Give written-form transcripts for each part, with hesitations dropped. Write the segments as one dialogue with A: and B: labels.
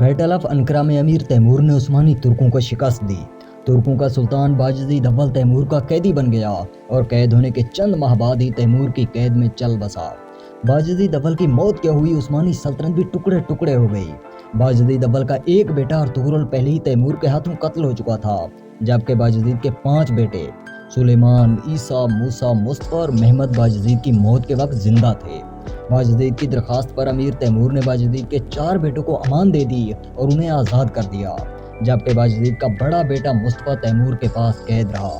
A: Battle of Ankara में अमीर तैमूर ने उस्मानी तुर्कों को शिकस्त दी। तुर्कों का सुल्तान बायज़ीद अव्वल तैमूर का कैदी बन गया और कैद होने के चंद माह बाद ही तैमूर की कैद में चल बसा। बायज़ीद अव्वल की मौत क्या हुई, उस्मानी सल्तनत भी टुकड़े टुकड़े हो गई। बायज़ीद अव्वल का एक बेटा अर्तुगरुल पहले ही तैमूर के हाथों कत्ल हो चुका था, जबकि बायज़ीद के 5 बेटे सुलेमान, ईसा, मूसा, मुस्तफा और महमद बायज़ीद की मौत के वक्त जिंदा थे। बायज़ीद की दरखास्त पर अमीर तैमूर ने बायज़ीद के 4 बेटों को अमान दे दी और उन्हें आज़ाद कर दिया, जबकि बायज़ीद का बड़ा बेटा मुस्तफा तैमूर के पास कैद रहा।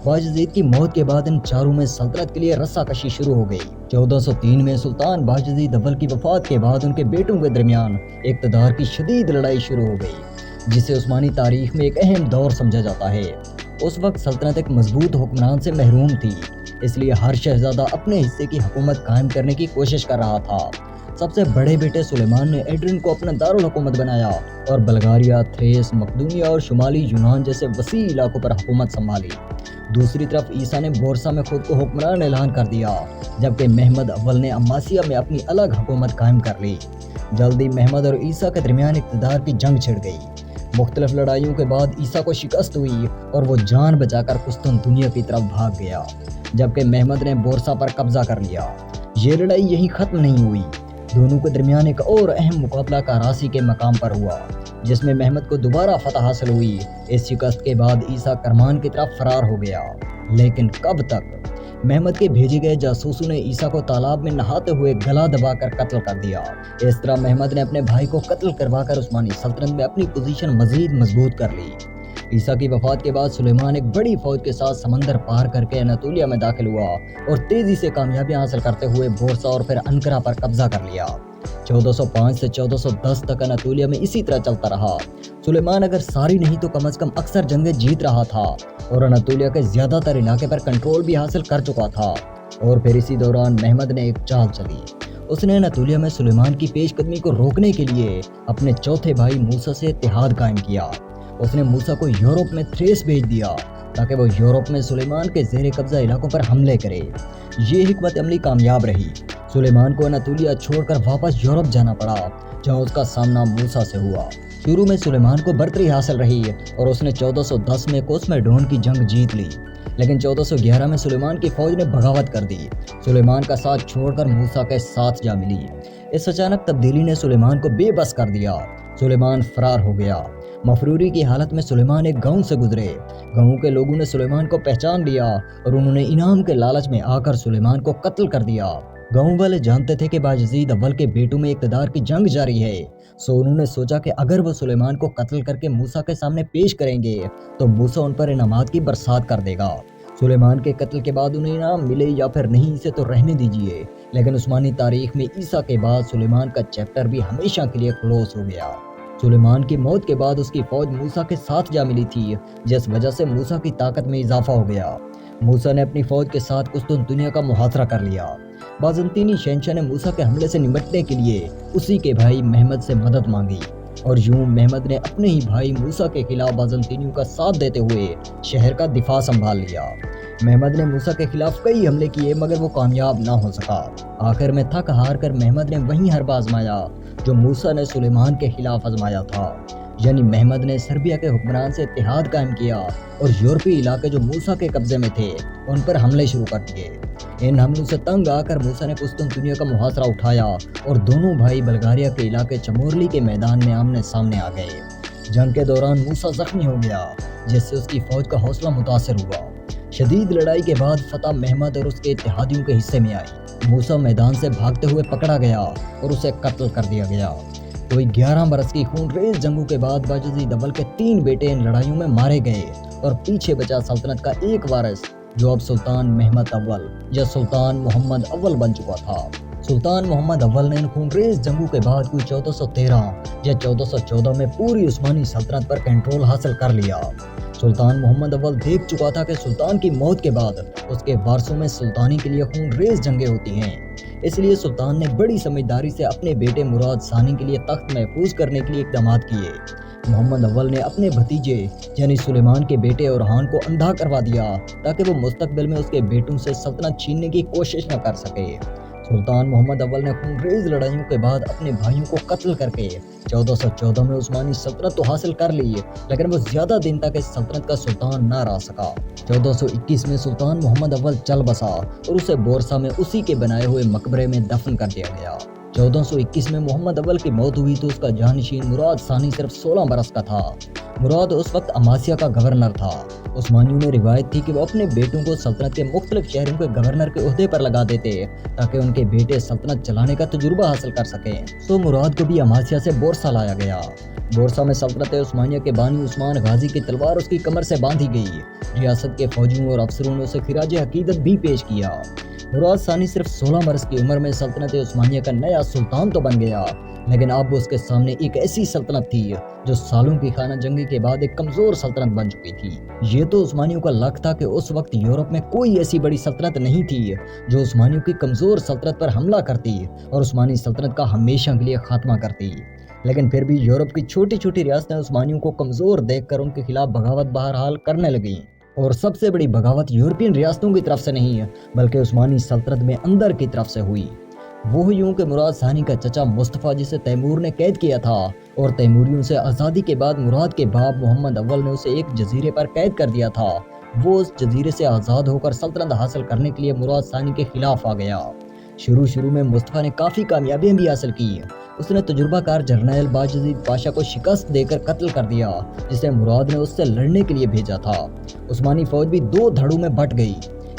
A: बायज़ीद की मौत के बाद इन चारों में सल्तनत के लिए रस्साकशी शुरू हो गई। 1403 में सुल्तान बायज़ीद अव्वल की वफात के बाद उनके बेटों के दरमियान इक़्तिदार की शदीद लड़ाई शुरू हो गई, जिसे उस्मानी तारीख में एक अहम दौर समझा जाता है। उस वक्त सल्तनत एक मजबूत हुक्मरान से महरूम थी, इसलिए हर शहजादा अपने हिस्से की हुकूमत कायम करने की कोशिश कर रहा था। सबसे बड़े बेटे सुलेमान ने एड्रिन को अपना दारुल हुकूमत बनाया और बल्गारिया, थ्रेस, मकदूनिया और शुमाली यूनान जैसे वसी इलाकों पर हुकूमत संभाली। दूसरी तरफ ईसा ने बोरसा में खुद को हुक्मरान ऐलान कर दिया, जबकि महमद अव्वल ने अम्मासिया में अपनी अलग हुकूमत कायम कर ली। जल्दी महमद और ईसा के दरमियान इक़्तिदार की जंग छिड़ गई। मुख्तलिफ लड़ाइयों के बाद ईसा को शिकस्त हुई और वो जान बचाकर कुस्तुनतुनिया की तरफ भाग गया, जबकि महमद ने बोरसा पर कब्जा कर लिया। ये लड़ाई यहीं ख़त्म नहीं हुई। दोनों के दरमियान एक और अहम मुकाबला करासी के मकाम पर हुआ, जिसमें महमद को दोबारा फतह हासिल हुई। इस शिकस्त के बाद ईसा करमान की तरफ फरार हो गया, लेकिन कब तक? महमद के भेजे गए जासूसों ने ईसा को तालाब में नहाते हुए गला दबाकर कत्ल कर दिया। इस तरह महमद ने अपने भाई को कत्ल करवाकर उस्मानी सल्तनत में अपनी पोजीशन मजीद मजबूत कर ली। ईसा की वफात के बाद सुलेमान एक बड़ी फौज के साथ समंदर पार करके अनातोलिया में दाखिल हुआ और तेजी से कामयाबियां हासिल करते हुए बोरसा और फिर अनकरा पर कब्जा कर लिया। 1405 से 1410 तक अनातोलिया में इसी तरह चलता रहा। सुलेमान अगर सारी नहीं तो कम से कम अक्सर जंगें जीत रहा था और अनातोलिया के ज्यादातर इलाके पर कंट्रोल भी हासिल कर चुका था। और फिर इसी दौरान महमद ने एक चाल चली। उसने अनातोलिया में सुलेमान की पेशकदमी को रोकने के लिए अपने चौथे भाई मूसा से इत्तेहाद कायम किया। उसने मूसा को यूरोप में थ्रेस भेज दिया ताकि वो यूरोप में सुलेमान के ज़ेरे कब्जा इलाकों पर हमले करे। ये हिकमत अमली कामयाब रही। सुलेमान को अनातोलिया छोड़कर वापस यूरोप जाना पड़ा, जहां उसका सामना मूसा से हुआ। शुरू में सुलेमान को बर्तरी हासिल रही और उसने 1410 में कोसमेडोन की जंग जीत ली, लेकिन 1411 में सुलेमान की फौज ने बगावत कर दी। सुलेमान का साथ छोड़कर मूसा के साथ जा मिली। इस अचानक तब्दीली ने सुलेमान को बेबस कर दिया। सुलेमान फरार हो गया। मफरूरी की हालत में सुलेमान एक गांव से गुजरे। गांव के लोगों ने सुलेमान को पहचान लिया और उन्होंने इनाम के लालच में आकर सुलेमान को कत्ल कर दिया। गांव वाले जानते थे कि बायज़ीद अव्वल के बेटों में इक़्तिदार की जंग जारी है, सो उन्होंने सोचा कि अगर वो सुलेमान को कत्ल करके मूसा के सामने पेश करेंगे तो मूसा उन पर इनामात की बरसात कर देगा। सुलेमान के कत्ल के बाद उन्हें इनाम मिले या फिर नहीं, इसे तो रहने दीजिए, लेकिन उस्मानी तारीख में ईसा के बाद सुलेमान का चैप्टर भी हमेशा के लिए क्लोज हो गया। सुलेमान की मौत के बाद उसकी फौज मूसा के साथ जा मिली थी, जिस वजह से मूसा की ताकत में इजाफा हो गया। मूसा ने अपनी फौज के साथ कुस्तुनतुनिया का मुहासरा कर लिया। बाज़ंतीनी शहंशाह ने मूसा के हमले से निपटने के लिए उसी के भाई महमद से मदद मांगी और यूं महमद ने अपने ही भाई मूसा के खिलाफ बाज़ंतीनियों का साथ देते हुए शहर का दिफा संभाल लिया। महमद ने मूसा के खिलाफ कई हमले किए, मगर वो कामयाब ना हो सका। आखिर में थक हार कर महमद ने वही हरबा आजमाया जो मूसा ने सुलेमान के खिलाफ आजमाया था, यानी महमद ने सर्बिया के हुक्मरान से इत्तेहाद कायम किया और यूरोपीय इलाके जो मूसा के कब्जे में थे उन पर हमले शुरू कर दिए। इन हमलों से तंग आकर मूसा ने कुस्तुनतुनिया का मुहासरा उठाया और दोनों भाई बल्गारिया के इलाके चमोरली के मैदान में आमने सामने आ गए। जंग के दौरान मूसा जख्मी हो गया, जिससे उसकी फौज का हौसला मुतासिर हुआ। शदीद लड़ाई के बाद फतह महमद और उसके इत्तेहादियों के हिस्से में आई। मूसा मैदान से भागते हुए पकड़ा गया और उसे कत्ल कर दिया गया। कोई 11 बरस की खूनरेज जंगों के बाद बायज़ीद अव्वल के 3 बेटे इन लड़ाइयों में मारे गए और पीछे बचा सल्तनत का एक वारिस, जो अब सुल्तान महमद अव्वल या सुल्तान मोहम्मद अव्वल बन चुका था। सुल्तान मोहम्मद अव्वल ने इन खूनरेज जंगों के बाद कोई 1413 या 1414 में पूरी उस्मानी सल्तनत पर कंट्रोल हासिल कर लिया। सुल्तान मोहम्मद अव्वल देख चुका था कि सुल्तान की मौत के बाद उसके वारसों में सुल्तानी के लिए खूनरेज जंगें होती हैं। इसलिए सुल्तान ने बड़ी समझदारी से अपने बेटे मुराद सानी के लिए तख्त महफूज करने के लिए इक़दाम किए। मोहम्मद अव्वल ने अपने भतीजे यानी सुलेमान के बेटे औरहान को अंधा करवा दिया ताकि वो मुस्तकबिल में उसके बेटों से सल्तनत छीनने की कोशिश न कर सके। सुल्तान मोहम्मद अव्वल ने खूनरेज लड़ाइयों के बाद अपने भाइयों को कत्ल करके 1414 में उस्मानी सल्तनत तो हासिल कर ली, लेकिन वो ज्यादा दिन तक इस सल्तनत का सुल्तान ना रह सका। 1421 में सुल्तान मोहम्मद अव्वल चल बसा और उसे बोरसा में उसी के बनाए हुए मकबरे में दफन कर दिया गया। 1421 में मोहम्मद अव्वल की मौत हुई तो उसका जानशीन मुराद सानी सिर्फ 16 बरस का था। मुराद उस वक्त अमासिया का गवर्नर था। उस्मानियों में रिवायत थी कि वो अपने बेटों को सल्तनत के मुख्तलिफ शहरों के गवर्नर के ओहदे पर लगा देते ताकि उनके बेटे सल्तनत चलाने का तजुर्बा हासिल कर सकें। तो मुराद को भी अमासिया से बोरसा लाया गया। बोरसा में सल्तनत उस्मानिया के बानी उस्मान गाजी की तलवार उसकी कमर से बांधी गई। रियासत के फौजियों और अफसरों ने उसे खिराज हकीकत भी पेश किया। मुराद सानी सिर्फ 16 बरस की उम्र में सल्तनत उस्मानिया का नया सुल्तान तो बन गया, लेकिन अब उसके सामने एक ऐसी सल्तनत थी जो सालों की खाना जंगी के बाद एक कमजोर सल्तनत बन चुकी थी। ये तो उस्मानियों का लक था कि उस वक्त यूरोप में कोई ऐसी बड़ी सल्तनत नहीं थी जो उस्मानियों की कमजोर सल्तनत पर हमला करती और उस्मानी सल्तनत का हमेशा के लिए खात्मा करती। लेकिन फिर भी यूरोप की छोटी छोटी रियासतें उस्मानियों को कमजोर देखकर उनके खिलाफ बगावत बहरहाल करने लगी। और सबसे बड़ी बगावत यूरोपियन रियासतों की तरफ से नहीं बल्कि उस्मानी सल्तनत में अंदर की तरफ से हुई। वो यूं कि मुराद सानी का चचा मुस्तफा, जिसे तैमूर ने कैद किया था और तैमूरियों से आज़ादी के बाद मुराद के बाप मोहम्मद अव्वल ने उसे एक जजीरे पर कैद कर दिया था, वो उस जजीरे से आज़ाद होकर सल्तनत हासिल करने के लिए मुराद सानी के खिलाफ आ गया। शुरू में मुस्तफा ने काफ़ी कामयाबियां भी हासिल की। उसने तजुर्बाकार जर्नैल बायजीद पाशा को शिकस्त देकर कत्ल कर दिया, जिसे मुराद ने उससे लड़ने के लिए भेजा था। उस्मानी फौज भी 2 धड़ों में बट गई।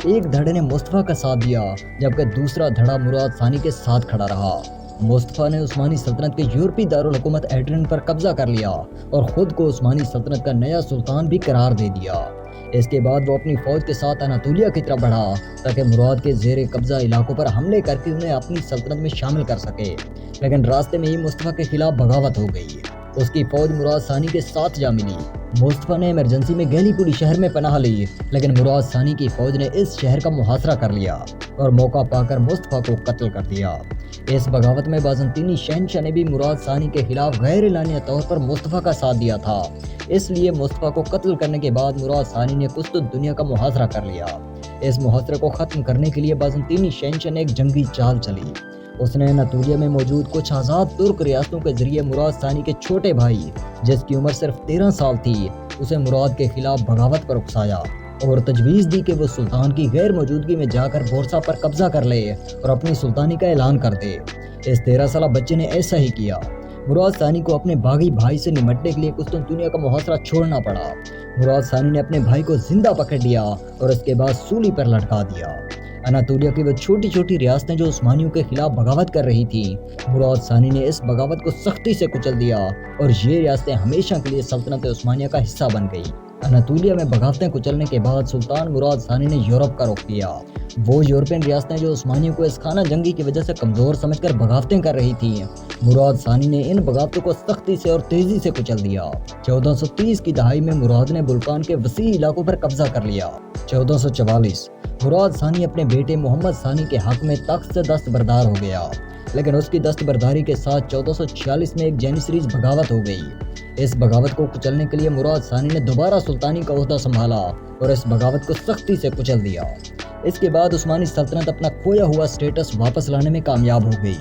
A: एक धड़े ने मुस्तफा का साथ दिया जबकि दूसरा धड़ा मुराद सानी के साथ खड़ा रहा। मुस्तफा ने उस्मानी सल्तनत के यूरोपी दारुल हुकूमत एड्रिन पर कब्जा कर लिया और खुद को उस्मानी सल्तनत का नया सुल्तान भी करार दे दिया। इसके बाद वो अपनी फौज के साथ अनातोलिया की तरफ बढ़ा ताकि मुराद के जेर कब्जा इलाकों पर हमले करके उन्हें अपनी सल्तनत में शामिल कर सके, लेकिन रास्ते में ही मुस्तफा के खिलाफ बगावत हो गई। उसकी फौज मुराद सानी के साथ जा मिली। मुस्तफा ने इमरजेंसी में गैलीपुरी शहर में पनाह ली, लेकिन मुराद सानी की फौज ने इस शहर का मुहासरा कर लिया और मौका पाकर मुस्तफा को कत्ल कर दिया। इस बगावत में बाज़ंतीनी शहनशाह ने भी मुराद सानी के खिलाफ गैर एलानिया तौर पर मुस्तफा का साथ दिया था। इसलिए मुस्तफा को कत्ल करने के बाद मुराद सानी ने कुस्तुत दुनिया का मुहासरा कर लिया। इस मुहासरे को खत्म करने के लिए बाज़ंतीनी शहनशाह ने एक जंगी चाल चली। उसने अनातोलिया में मौजूद कुछ आज़ाद तुर्क रियासतों के जरिए मुराद सानी के छोटे भाई, जिसकी उम्र सिर्फ 13 साल थी, उसे मुराद के खिलाफ बगावत पर उकसाया और तजवीज़ दी कि वो सुल्तान की गैर मौजूदगी में जाकर बोरसा पर कब्जा कर ले और अपनी सुल्तानी का ऐलान कर दे। इस 13 साल बच्चे ने ऐसा ही किया। मुराद सानी को अपने बागी भाई से निपटने के लिए कुस्तुनतुनिया का मुहासरा छोड़ना पड़ा। मुराद सानी ने अपने भाई को जिंदा पकड़ लिया और इसके बाद सूली पर लटका दिया। अनातोलिया की वो छोटी छोटी रियासतें जो उस्मानियों के खिलाफ बगावत कर रही थी, मुराद सानी ने इस बगावत को सख्ती से कुचल दिया और ये रियासतें हमेशा के लिए सल्तनत उस्मानिया का हिस्सा बन गई। अनातोलिया में बगावतें कुचलने के बाद सुल्तान मुराद सानी ने यूरोप का रुख किया। वो यूरोपियन रियासतें जो उस्मानियों को इस खाना जंगी की वजह से कमजोर समझकर बगावतें कर रही थी, मुराद सानी ने इन बगावतों को सख्ती से और तेजी से कुचल दिया। 1430 की दहाई में मुराद ने बुल्कान के वसी इलाकों पर कब्जा कर लिया। 1444 मुराद सानी अपने बेटे मोहम्मद सानी के हक में तख्त से दस्तबरदार हो गया, लेकिन उसकी दस्तबरदारी के साथ 1446 में एक जेनिसरीज बगावत हो गई। इस बगावत को कुचलने के लिए मुराद सानी ने दोबारा सुल्तानी का ओहदा संभाला और इस बगावत को सख्ती से कुचल दिया। इसके बाद उस्मानी सल्तनत अपना खोया हुआ स्टेटस वापस लाने में कामयाब हो गई,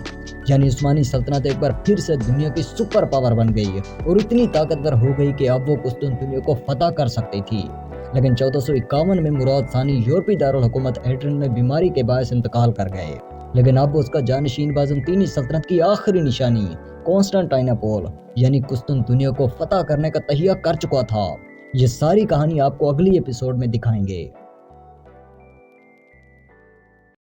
A: यानी उस्मानी सल्तनत एक बार फिर से दुनिया की सुपर पावर बन गई और इतनी ताकतवर हो गई कि अब वो कुस्तुनतुनिया को फतह कर सकती थी। लेकिन 1451 में मुराद सानी यूरोपी दारुल हुकूमत एड्रिन में बीमारी के बायस इंतकाल कर गए, लेकिन अब उसका जानशीन बाज़ंतीनी सल्तनत की आखिरी निशानी कॉन्स्टेंटाइनोपल यानी कुस्तुनतुनिया को फतह करने का तहिया कर चुका था। ये सारी कहानी आपको अगली एपिसोड में दिखाएंगे।